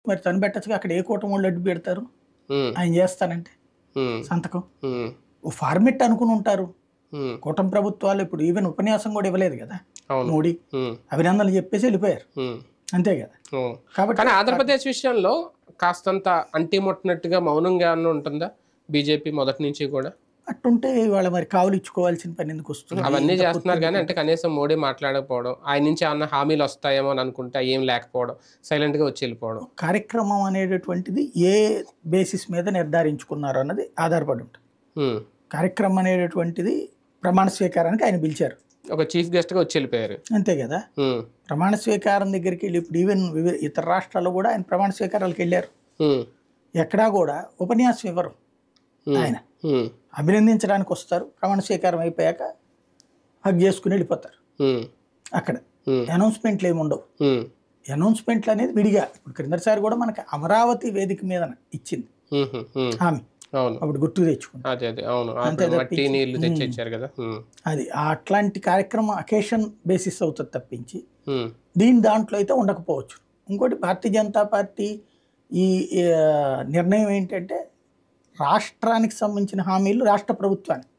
మరి తను పెట్టచ్చుగా, అక్కడ ఏ కూటమి వాళ్ళు అడ్డు పెడతారు ఆయన చేస్తానంటే సంతకం? ఓ ఫార్మెట్ అనుకుని ఉంటారు కూటమి ప్రభుత్వాలు. ఇప్పుడు ఈవెన్ ఉపన్యాసం కూడా ఇవ్వలేదు కదా మోడీ, అభినందనలు చెప్పేసి వెళ్ళిపోయారు అంతే కదా. కానీ ఆంధ్రప్రదేశ్ విషయంలో కాస్తంత అంటిముట్టినట్టుగా మౌనంగా ఉంటుందా బీజేపీ మొదటి నుంచి కూడా? అట్టుంటే ఇవాళ మరి కావులు ఇచ్చుకోవాల్సిన పని ఎందుకు వస్తుంది? అవన్నీ చేస్తున్నారు కానీ అంటే కనీసం మోడీ మాట్లాడకపోవడం, ఆయన నుంచి ఏమన్నా హామీలు వస్తాయేమో అని అనుకుంటే ఏం లేకపోవడం, సైలెంట్గా వచ్చి వెళ్ళిపోవడం. కార్యక్రమం అనేటటువంటిది ఏ బేసిస్ మీద నిర్ధారించుకున్నారు అన్నది ఆధారపడి ఉంటుంది. కార్యక్రమం అనేటటువంటిది ప్రమాణ స్వీకారానికి ఆయన పిలిచారు, ఒక చీఫ్ గెస్ట్గా వచ్చి వెళ్ళిపోయారు అంతే కదా. ప్రమాణ స్వీకారం దగ్గరికి వెళ్ళి ఇప్పుడు ఈవెన్ ఇతర రాష్ట్రాల్లో కూడా ఆయన ప్రమాణ స్వీకారాలకు వెళ్ళారు, ఎక్కడా కూడా ఉపన్యాసం ఇవ్వరు. ఆయన అభినందించడానికి వస్తారు, ప్రమాణ స్వీకారం అయిపోయాక హగ్ చేసుకుని వెళ్ళిపోతారు. అక్కడ అనౌన్స్మెంట్లు ఏమి ఉండవు. అనౌన్స్మెంట్లు అనేది విడిగా ఇప్పుడు క్రిందసారి కూడా మనకి అమరావతి వేదిక మీద ఇచ్చింది హామీ, అప్పుడు గుర్తు తెచ్చుకుంటాం. అది అట్లాంటి కార్యక్రమం అకేషన్ బేసిస్ అవుతుంది తప్పించి దాంట్లో అయితే ఉండకపోవచ్చు. ఇంకోటి భారతీయ జనతా పార్టీ ఈ నిర్ణయం ఏంటంటే రాష్ట్రానికి సంబంధించిన హామీలు రాష్ట్ర ప్రభుత్వానికి